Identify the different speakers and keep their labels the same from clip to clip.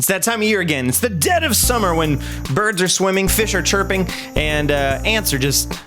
Speaker 1: It's that time of year again. It's the dead of summer when birds are swimming, fish are chirping, and ants are just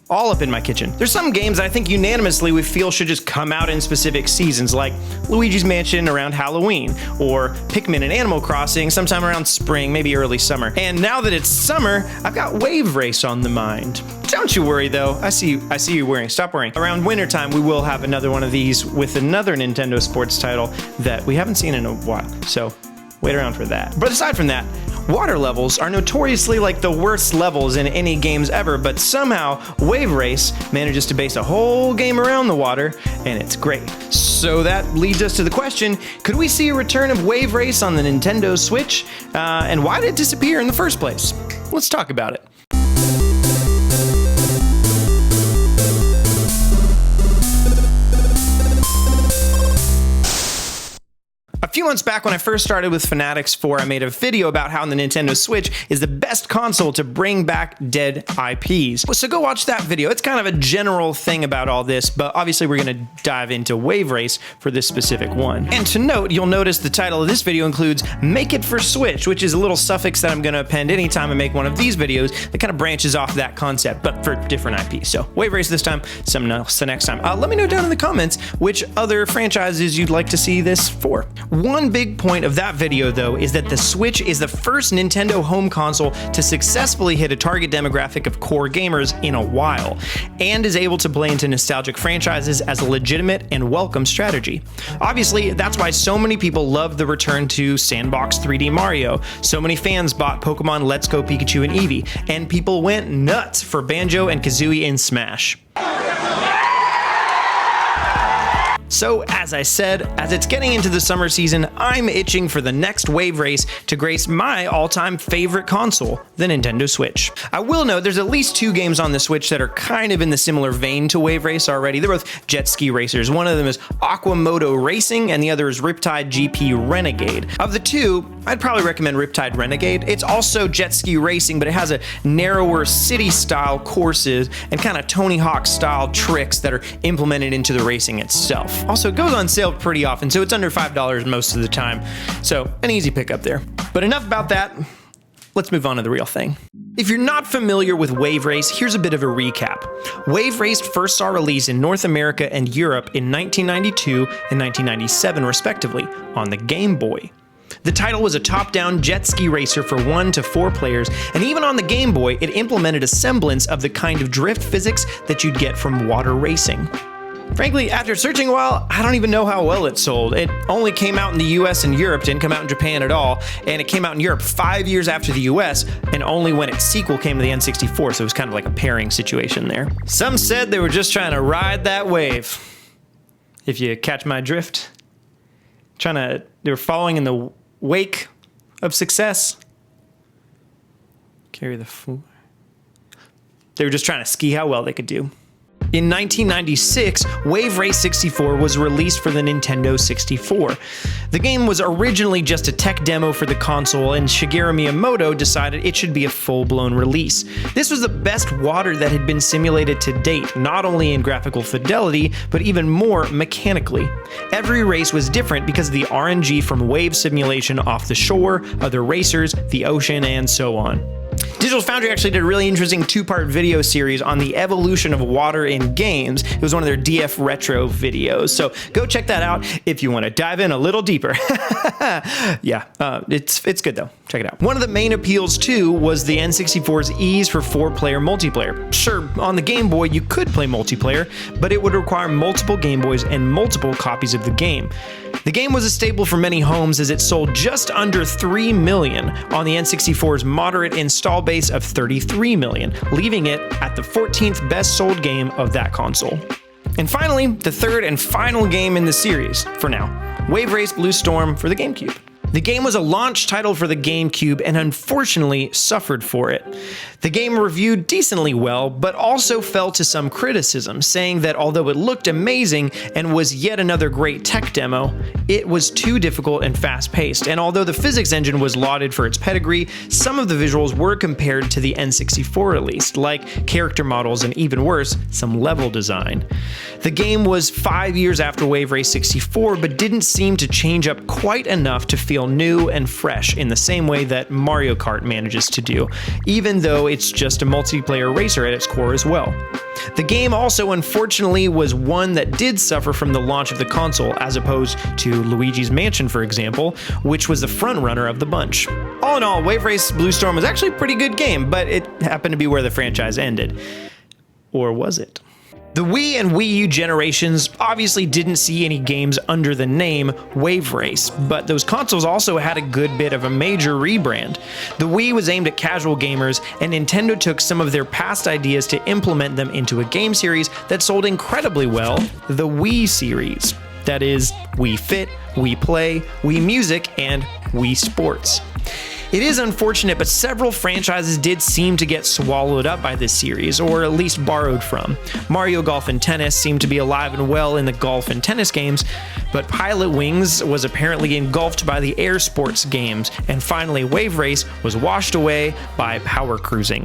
Speaker 1: all up in my kitchen. There's some games I think unanimously we feel should just come out in specific seasons, like Luigi's Mansion around Halloween, or Pikmin and Animal Crossing sometime around spring, maybe early summer. And now that it's summer, I've got Wave Race on the mind. Don't you worry though, I see you worrying. Stop worrying. Around wintertime, we will have another one of these with another Nintendo sports title that we haven't seen in a while, so wait around for that. But aside from that, water levels are notoriously like the worst levels in any games ever, but somehow Wave Race manages to base a whole game around the water, and it's great. So that leads us to the question, could we see a return of Wave Race on the Nintendo Switch? And why did it disappear in the first place? Let's talk about it. A few months back when I first started with fanatixfour, I made a video about how the Nintendo Switch is the best console to bring back dead IPs. So go watch that video. It's kind of a general thing about all this, but obviously we're going to dive into Wave Race for this specific one. And to note, you'll notice the title of this video includes Make It for Switch, which is a little suffix that I'm going to append anytime I make one of these videos that kind of branches off that concept, but for different IPs. So Wave Race this time, something else the next time. Let me know down in the comments which other franchises you'd like to see this for. One big point of that video, though, is that the Switch is the first Nintendo home console to successfully hit a target demographic of core gamers in a while, and is able to play into nostalgic franchises as a legitimate and welcome strategy. Obviously, that's why so many people love the return to Sandbox 3D Mario, so many fans bought Pokemon Let's Go Pikachu and Eevee, and people went nuts for Banjo and Kazooie in Smash. So, as I said, as it's getting into the summer season, I'm itching for the next Wave Race to grace my all-time favorite console, the Nintendo Switch. I will note there's at least two games on the Switch that are kind of in the similar vein to Wave Race already. They're both jet ski racers. One of them is Aquamoto Racing, and the other is Riptide GP Renegade. Of the two, I'd probably recommend Riptide Renegade. It's also jet ski racing, but it has a narrower city-style courses and kind of Tony Hawk-style tricks that are implemented into the racing itself. Also, it goes on sale pretty often, so it's under $5 most of the time. So, an easy pickup there. But enough about that. Let's move on to the real thing. If you're not familiar with Wave Race, here's a bit of a recap. Wave Race first saw release in North America and Europe in 1992 and 1997, respectively, on the Game Boy. The title was a top-down jet ski racer for 1 to 4 players, and even on the Game Boy, it implemented a semblance of the kind of drift physics that you'd get from water racing. Frankly, after searching a while, I don't even know how well it sold. It only came out in the US and Europe, didn't come out in Japan at all, and it came out in Europe 5 years after the US, and only when its sequel came to the N64, so it was kind of like a pairing situation there. Some said they were just trying to ride that wave. If you catch my drift. They were following in the wake of success. Carry the fool. They were just trying to ski how well they could do. In 1996, Wave Race 64 was released for the Nintendo 64. The game was originally just a tech demo for the console, and Shigeru Miyamoto decided it should be a full-blown release. This was the best water that had been simulated to date, not only in graphical fidelity, but even more mechanically. Every race was different because of the RNG from wave simulation off the shore, other racers, the ocean, and so on. Digital Foundry actually did a really interesting 2-part video series on the evolution of water in games. It was one of their DF Retro videos, so go check that out if you want to dive in a little deeper. Yeah, it's good though. Check it out. One of the main appeals too was the N64's ease for 4-player multiplayer. Sure, on the Game Boy you could play multiplayer, but it would require multiple Game Boys and multiple copies of the game. The game was a staple for many homes as it sold just under 3 million on the N64's moderate install base of 33 million, leaving it at the 14th best sold game of that console. And finally, the third and final game in the series, for now, Wave Race Blue Storm for the GameCube. The game was a launch title for the GameCube and unfortunately suffered for it. The game reviewed decently well, but also fell to some criticism, saying that although it looked amazing and was yet another great tech demo, it was too difficult and fast-paced, and although the physics engine was lauded for its pedigree, some of the visuals were compared to the N64 release, like character models and even worse, some level design. The game was 5 years after Wave Race 64, but didn't seem to change up quite enough to feel feel new and fresh in the same way that Mario Kart manages to do, even though it's just a multiplayer racer at its core as well. The game also, unfortunately, was one that did suffer from the launch of the console, as opposed to Luigi's Mansion, for example, which was the frontrunner of the bunch. All in all, Wave Race Blue Storm was actually a pretty good game, but it happened to be where the franchise ended. Or was it? The Wii and Wii U generations obviously didn't see any games under the name Wave Race, but those consoles also had a good bit of a major rebrand. The Wii was aimed at casual gamers, and Nintendo took some of their past ideas to implement them into a game series that sold incredibly well, the Wii series. That is, Wii Fit, Wii Play, Wii Music, and Wii Sports. It is unfortunate, but several franchises did seem to get swallowed up by this series, or at least borrowed from. Mario Golf and Tennis seemed to be alive and well in the golf and tennis games, but Pilot Wings was apparently engulfed by the air sports games, and finally Wave Race was washed away by power cruising.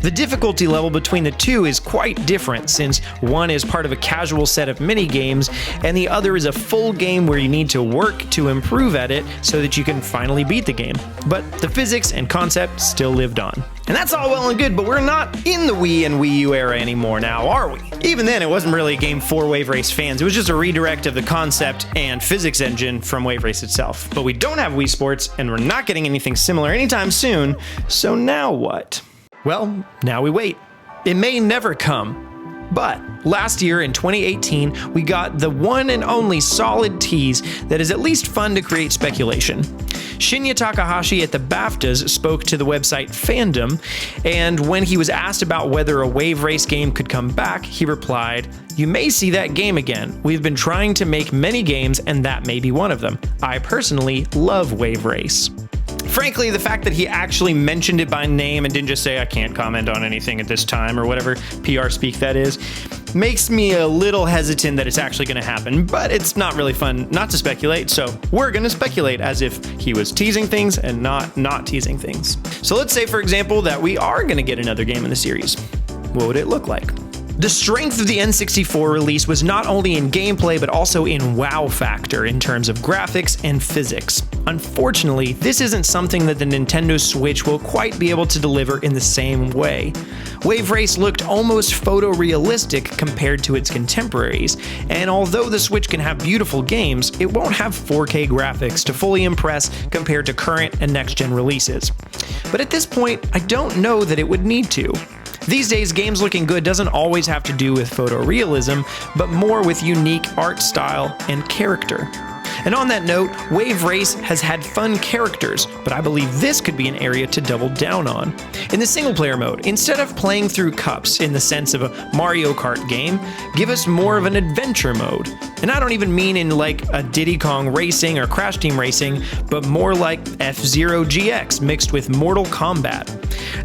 Speaker 1: The difficulty level between the two is quite different, since one is part of a casual set of mini games, and the other is a full game where you need to work to improve at it so that you can finally beat the game. But the physics and concept still lived on. And that's all well and good, but we're not in the Wii and Wii U era anymore now, are we? Even then, it wasn't really a game for Wave Race fans. It was just a redirect of the concept and physics engine from Wave Race itself. But we don't have Wii Sports, and we're not getting anything similar anytime soon, so now what? Well, now we wait. It may never come. But last year in 2018, we got the one and only solid tease that is at least fun to create speculation. Shinya Takahashi at the BAFTAs spoke to the website Fandom, and when he was asked about whether a Wave Race game could come back, he replied, "You may see that game again. We've been trying to make many games, and that may be one of them. I personally love Wave Race." Frankly, the fact that he actually mentioned it by name and didn't just say, "I can't comment on anything at this time," or whatever PR speak that is, makes me a little hesitant that it's actually going to happen, but it's not really fun not to speculate, so we're going to speculate as if he was teasing things and not teasing things. So let's say, for example, that we are going to get another game in the series. What would it look like? The strength of the N64 release was not only in gameplay, but also in wow factor in terms of graphics and physics. Unfortunately, this isn't something that the Nintendo Switch will quite be able to deliver in the same way. Wave Race looked almost photorealistic compared to its contemporaries, and although the Switch can have beautiful games, it won't have 4K graphics to fully impress compared to current and next-gen releases. But at this point, I don't know that it would need to. These days, games looking good doesn't always have to do with photorealism, but more with unique art style and character. And on that note, Wave Race has had fun characters, but I believe this could be an area to double down on. In the single-player mode, instead of playing through cups in the sense of a Mario Kart game, give us more of an adventure mode. And I don't even mean in like a Diddy Kong Racing or Crash Team Racing, but more like F-Zero GX mixed with Mortal Kombat.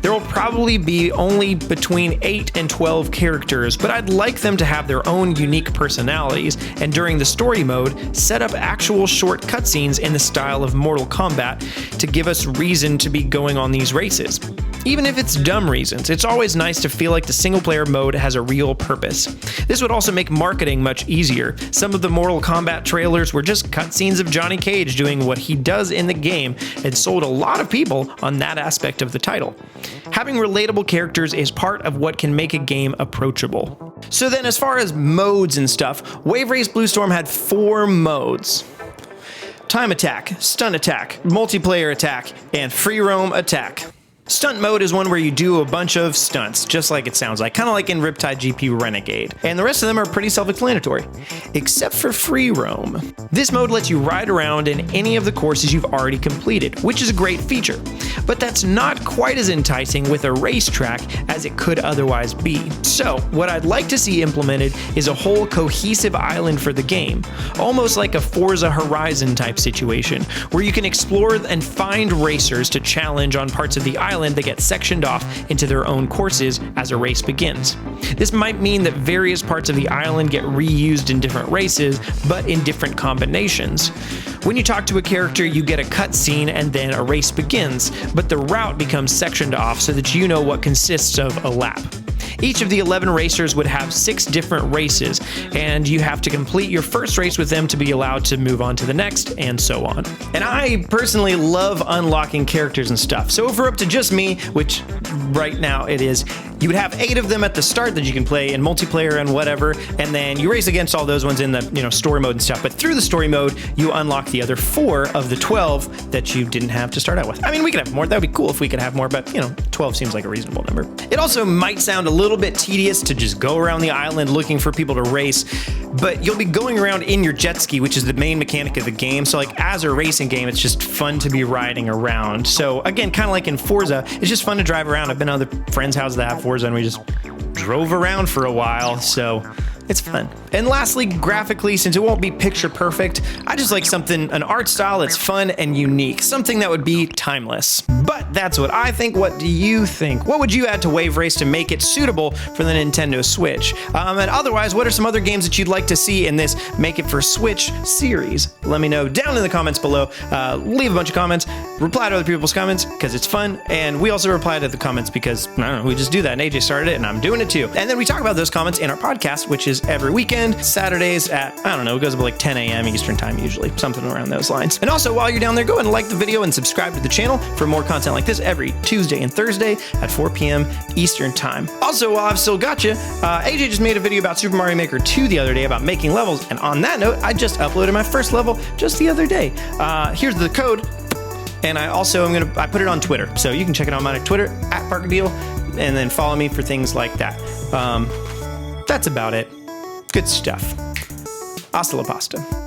Speaker 1: There will probably be only between 8 and 12 characters, but I'd like them to have their own unique personalities, and during the story mode, set up actual short cutscenes in the style of Mortal Kombat to give us reason to be going on these races. Even if it's dumb reasons, it's always nice to feel like the single-player mode has a real purpose. This would also make marketing much easier. Some of the Mortal Kombat trailers were just cutscenes of Johnny Cage doing what he does in the game, and sold a lot of people on that aspect of the title. Having relatable characters is part of what can make a game approachable. So then, as far as modes and stuff, Wave Race Blue Storm had 4 modes. Time attack, stun attack, multiplayer attack, and free roam attack. Stunt mode is one where you do a bunch of stunts, just like it sounds like, kind of like in Riptide GP Renegade. And the rest of them are pretty self-explanatory, except for free roam. This mode lets you ride around in any of the courses you've already completed, which is a great feature. But that's not quite as enticing with a racetrack as it could otherwise be. So, what I'd like to see implemented is a whole cohesive island for the game, almost like a Forza Horizon type situation, where you can explore and find racers to challenge on parts of the island that get sectioned off into their own courses as a race begins. This might mean that various parts of the island get reused in different races, but in different combinations. When you talk to a character, you get a cutscene and then a race begins, but the route becomes sectioned off so that you know what consists of a lap. Each of the 11 racers would have 6 different races, and you have to complete your first race with them to be allowed to move on to the next, and so on. And I personally love unlocking characters and stuff, so if we're up to just me, which right now it is, you would have 8 of them at the start that you can play in multiplayer and whatever, and then you race against all those ones in the story mode and stuff. But through the story mode, you unlock the other 4 of the 12 that you didn't have to start out with. I mean, we could have more. That would be cool if we could have more, but 12 seems like a reasonable number. It also might sound a little bit tedious to just go around the island looking for people to race, but you'll be going around in your jet ski, which is the main mechanic of the game. So like as a racing game, it's just fun to be riding around. So again, kind of like in Forza, it's just fun to drive around. I've been to other friends' houses that have Forza and we just drove around for a while, so it's fun. And lastly, graphically, since it won't be picture perfect, I just like an art style that's fun and unique, something that would be timeless. But that's what I think. What do you think? What would you add to Wave Race to make it suitable for the Nintendo Switch? And otherwise, what are some other games that you'd like to see in this Make It for Switch series? Let me know down in the comments below. Leave a bunch of comments, reply to other people's comments because it's fun, and we also reply to the comments because, I don't know, we just do that, and AJ started it, and I'm doing it too. And then we talk about those comments in our podcast, which is every weekend, Saturdays at, I don't know, it goes up like 10 a.m. Eastern time usually, something around those lines. And also, while you're down there, go ahead and like the video and subscribe to the channel for more content like this every Tuesday and Thursday at 4 p.m. Eastern time. Also, while I've still got you, AJ just made a video about Super Mario Maker 2 the other day about making levels, and on that note, I just uploaded my first level just the other day. Here's the code, and I also I put it on Twitter, so you can check it out on my Twitter, @ParkerDeal, and then follow me for things like that. That's about it. Good stuff. Hasta la pasta.